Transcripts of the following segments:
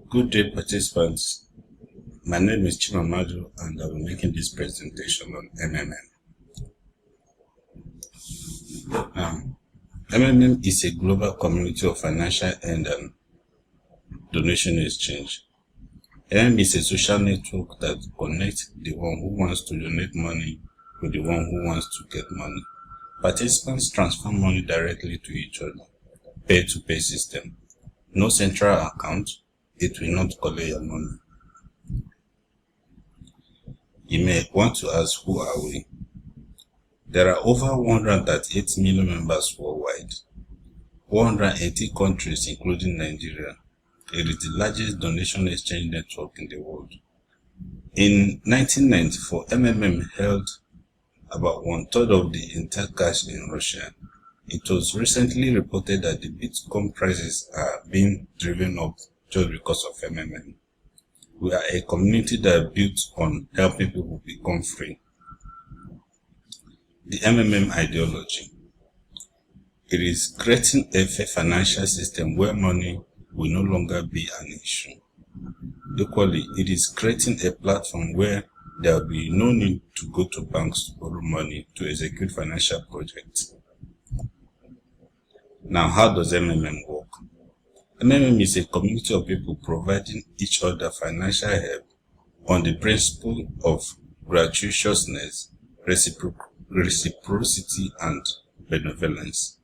Good day, participants. My name is Chima Madu, and I'll be making this presentation on MMM. MMM is a global community of financial aid and donation exchange. MMM is a social network that connects the one who wants to donate money with the one who wants to get money. Participants transfer money directly to each other. Pay-to-pay system. No central account. It will not collect your money. You may want to ask, who are we? There are over 138 million members worldwide, 180 countries including Nigeria. It is the largest donation exchange network in the world. In 1994, MMM held about 1/3 of the entire cash in Russia. It was recently reported that the Bitcoin prices are being driven up just because of MMM. We are a community that is built on helping people become free. The MMM ideology. It is creating a fair financial system where money will no longer be an issue. Equally, it is creating a platform where there will be no need to go to banks to borrow money to execute financial projects. Now, how does MMM work? MMM is a community of people providing each other financial help on the principle of gratuitousness, reciprocity, and benevolence.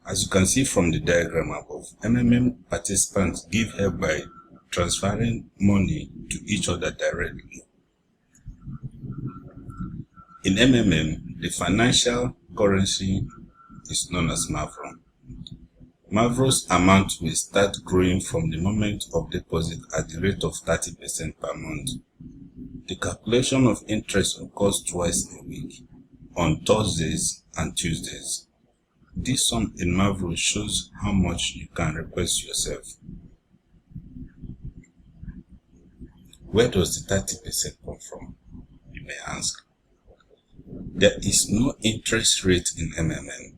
As you can see from the diagram above, MMM participants give help by transferring money to each other directly. In MMM, the financial currency is known as Mavro. Mavro's amount will start growing from the moment of deposit at the rate of 30% per month. The calculation of interest occurs twice a week, on Thursdays and Tuesdays. This sum in Mavro shows how much you can request yourself. Where does the 30% come from, you may ask? There is no interest rate in MMM.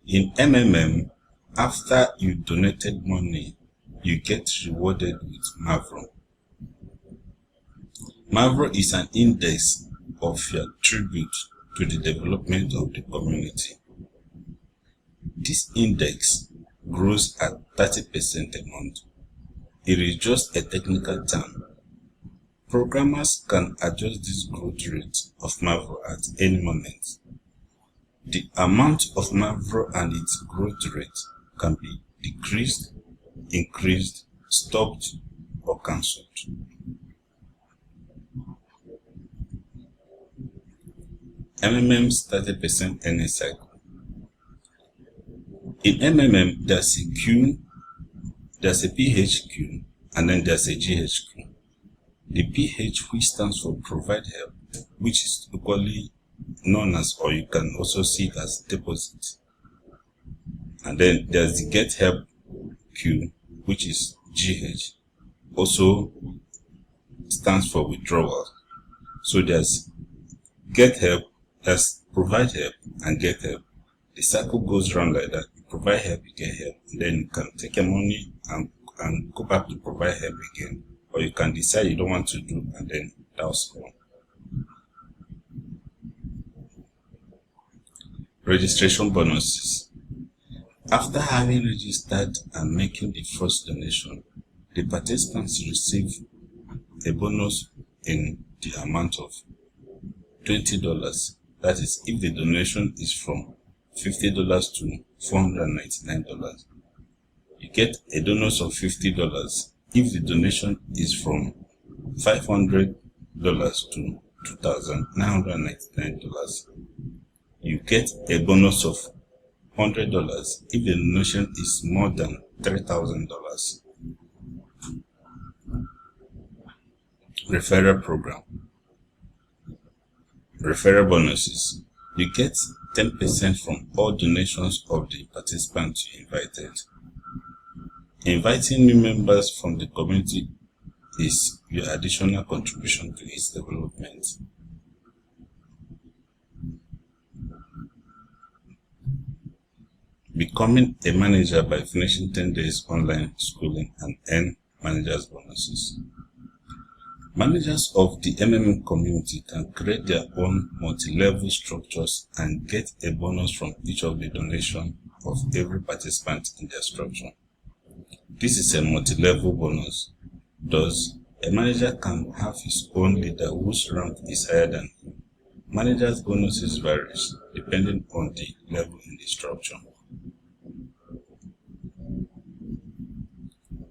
In MMM, after you donated money, you get rewarded with Mavro. Mavro is an index of your tribute to the development of the community. This index grows at 30% a month. It is just a technical term. Programmers can adjust this growth rate of Mavro at any moment. The amount of Mavro and its growth rate can be decreased, increased, stopped, or cancelled. MMM's 30% earning cycle. In MMM, there's a Q, there's a PHQ, and then there's a GHQ. The PH, which stands for provide help, which is equally known as, or you can also see it as deposit. And then there's the get help Q, which is GH, also stands for withdrawal. So there's get help, there's provide help, and get help. The cycle goes round like that. You provide help, you get help, and then you can take your money and go back to provide help again. Or you can decide you don't want to do, and then that's all. Registration bonuses. After having registered and making the first donation, the participants receive a bonus in the amount of $20. That is, if the donation is from $50 to $499. You get a bonus of $50 if the donation is from $500 to $2,999. You get a bonus of $100 if the donation is more than $3,000. Referral program. Referral bonuses. You get 10% from all donations of the participants you invited. Inviting new members from the community is your additional contribution to its development. becoming a manager by finishing 10 days online schooling and earn managers bonuses. Managers of the MMM community can create their own multi-level structures and get a bonus from each of the donation of every participant in their structure. This is a multi-level bonus. Thus, a manager can have his own leader whose rank is higher than him. Managers' bonuses varies depending on the level in the structure.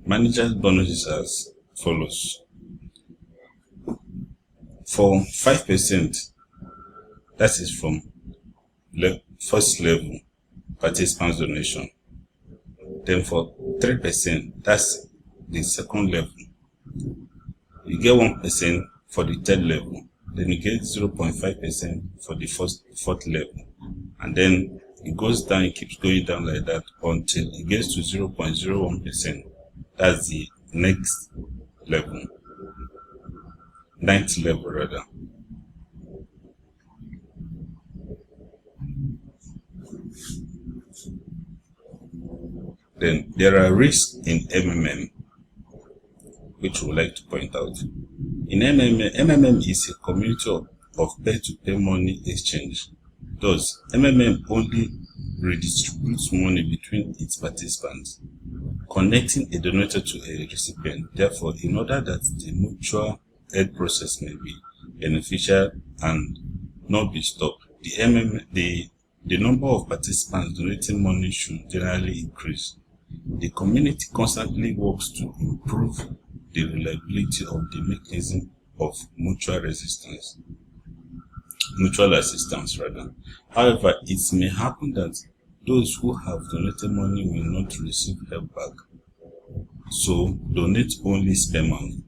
Managers' bonuses as follows. For 5%, that is from first level participants donation. Then for 3%, that's the second level. You get 1% for the third level. Then you get 0.5% for the fourth level. And then it goes down, it keeps going down like that until it gets to 0.01%. That's the next level. Ninth level rather. Then there are risks in MMM, which we would like to point out. In MMM is a community of pay-to-pay money exchange. Thus, MMM only redistributes money between its participants, connecting a donator to a recipient. Therefore, in order that the mutual aid process may be beneficial and not be stopped, the number of participants donating money should generally increase. The community constantly works to improve the reliability of the mechanism of mutual assistance. However, it may happen that those who have donated money will not receive help back. So, donate only spare money.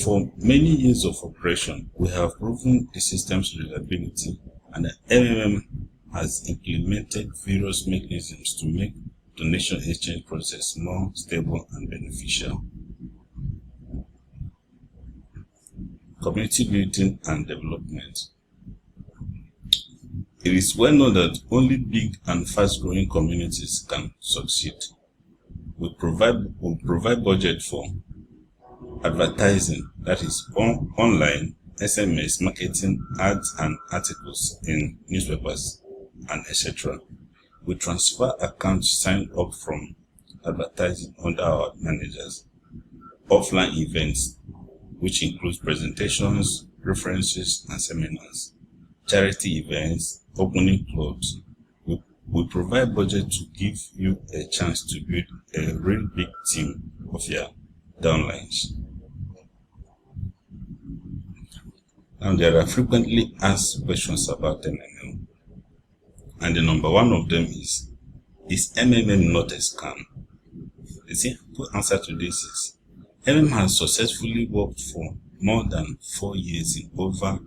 For many years of operation, we have proven the system's reliability, and the MMM has implemented various mechanisms to make donation exchange process more stable and beneficial. Community building and development. It is well known that only big and fast-growing communities can succeed. We provide budget for advertising, that is online, SMS, marketing, ads and articles in newspapers, and etc. We transfer accounts signed up from advertising under our managers. Offline events, which includes presentations, references, and seminars. Charity events, opening clubs. We provide budget to give you a chance to build a real big team of your downlines. Now, there are frequently asked questions about MMM. And the number one of them is MMM not a scam? The simple answer to this is, MMM has successfully worked for more than 4 years in over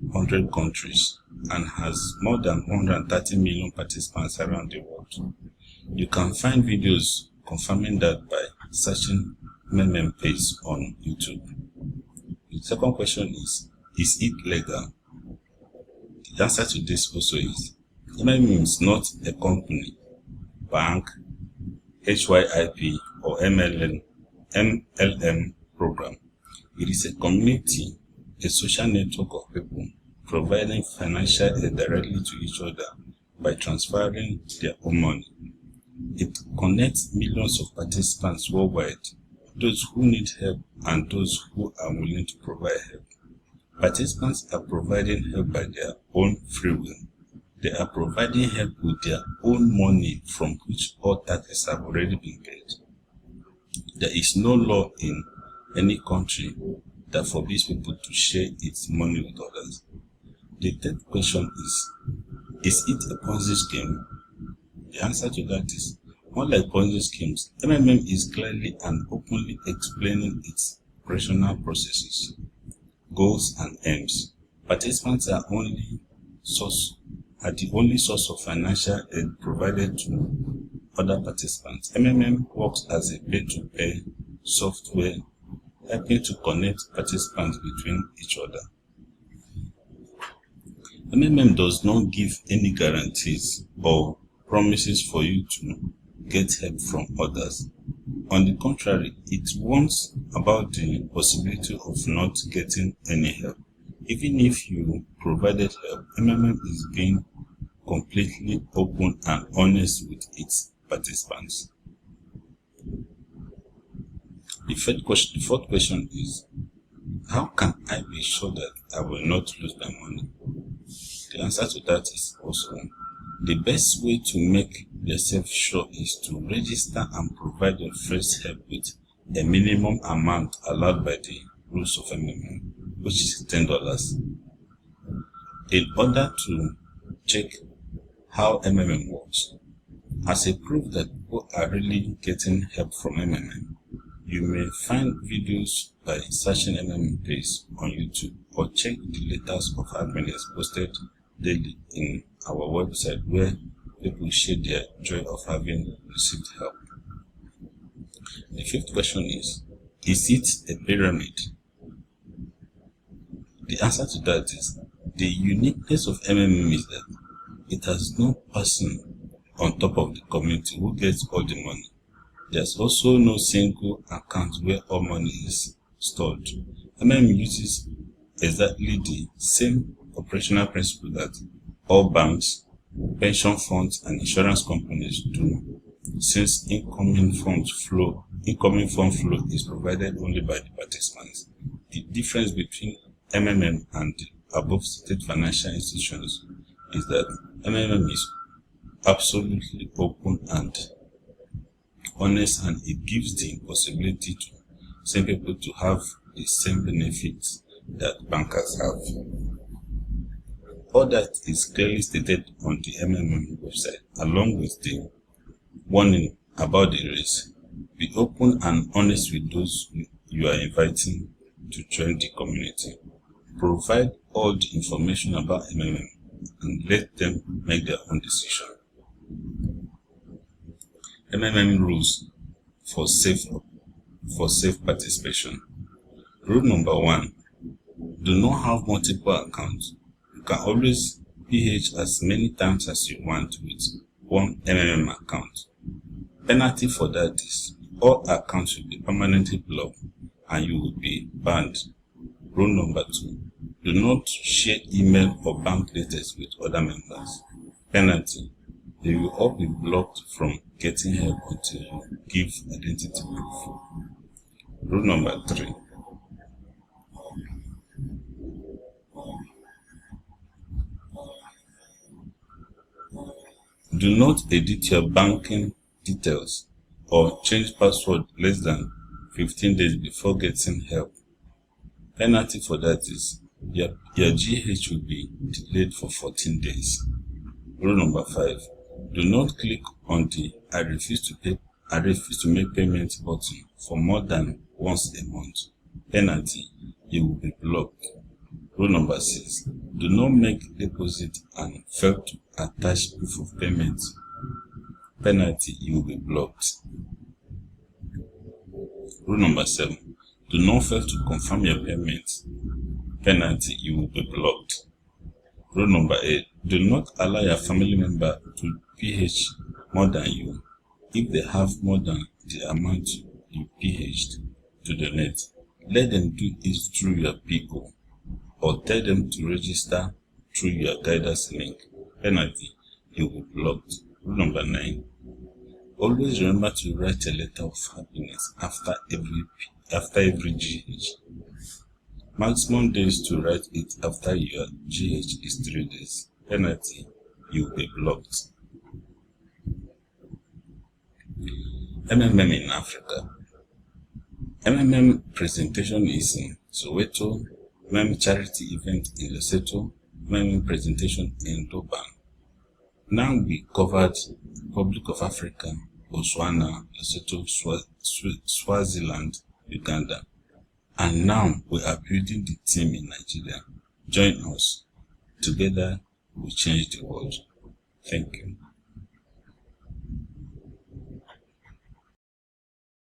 100 countries and has more than 130 million participants around the world. You can find videos confirming that by searching MMM page on YouTube. The second question is it legal? The answer to this also is, MMM is not a company, bank, HYIP, or MLM program. It is a community, a social network of people providing financial aid directly to each other by transferring their own money. It connects millions of participants worldwide, those who need help and those who are willing to provide help. Participants are providing help by their own free will. They are providing help with their own money from which all taxes have already been paid. There is no law in any country that forbids people to share its money with others. The third question is it a Ponzi scheme? The answer to that is, unlike Ponzi schemes, MMM is clearly and openly explaining its operational processes, goals and aims. Participants are the only source of financial aid provided to other participants. MMM works as a pay-to-pay software, helping to connect participants between each other. MMM does not give any guarantees or promises for you to get help from others. On the contrary, it warns about the possibility of not getting any help. Even if you provided help, MMM is being completely open and honest with its participants. The fourth question is, how can I be sure that I will not lose my money? The answer to that is also, the best way to make yourself sure is to register and provide your first help with a minimum amount allowed by the rules of MMM, which is $10. In order to check how MMM works, as a proof that people are really getting help from MMM, you may find videos by searching MMM days on YouTube, or check the letters of happiness posted daily in our website, where people share their joy of having received help. The fifth question is it a pyramid? The answer to that is, the uniqueness of MMM is that it has no person on top of the community who gets all the money. There's also no single account where all money is stored. MMM uses exactly the same operational principle that all banks, pension funds, and insurance companies do, since incoming fund flow is provided only by the participants. The difference between MMM and the above stated financial institutions is that MMM is absolutely open and honest, and it gives the possibility to same people to have the same benefits that bankers have. All that is clearly stated on the MMM website, along with the warning about the risk. Be open and honest with those you are inviting to join the community. Provide all the information about MMM and let them make their own decision. MMM rules for safe participation. Rule number 1: do not have multiple accounts. You can always PH as many times as you want with one MMM account. Penalty for that is, all accounts will be permanently blocked and you will be banned. Rule number 2: do not share email or bank details with other members. Penalty: they will all be blocked from getting help until you give identity proof. Rule number 3: do not edit your banking details or change password less than 15 days before getting help. Penalty for that is, your GH will be delayed for 14 days. Rule number 5: do not click on the I refuse to make payment button for more than once a month. Penalty: you will be blocked. Rule number 6: do not make deposit and fail to attach proof of payment. Penalty: you will be blocked. Rule number 7: do not fail to confirm your payment. Penalty: you will be blocked. Rule number 8: do not allow your family member to PH more than you. If they have more than the amount you PH'd to donate, let them do it through your PO, or tell them to register through your guidance link. Penalty: you will be blocked. Rule number 9: always remember to write a letter of happiness after every GH. Maximum days to write it after your GH is 3 days. Penalty: you will be blocked. MMM in Africa. MMM presentation is in Soweto, MMM charity event in Lesotho, MMM presentation in Durban. Now we covered Republic of Africa, Botswana, Lesotho, Swaziland, Uganda. And now we are building the team in Nigeria. Join us. Together we change the world. Thank you.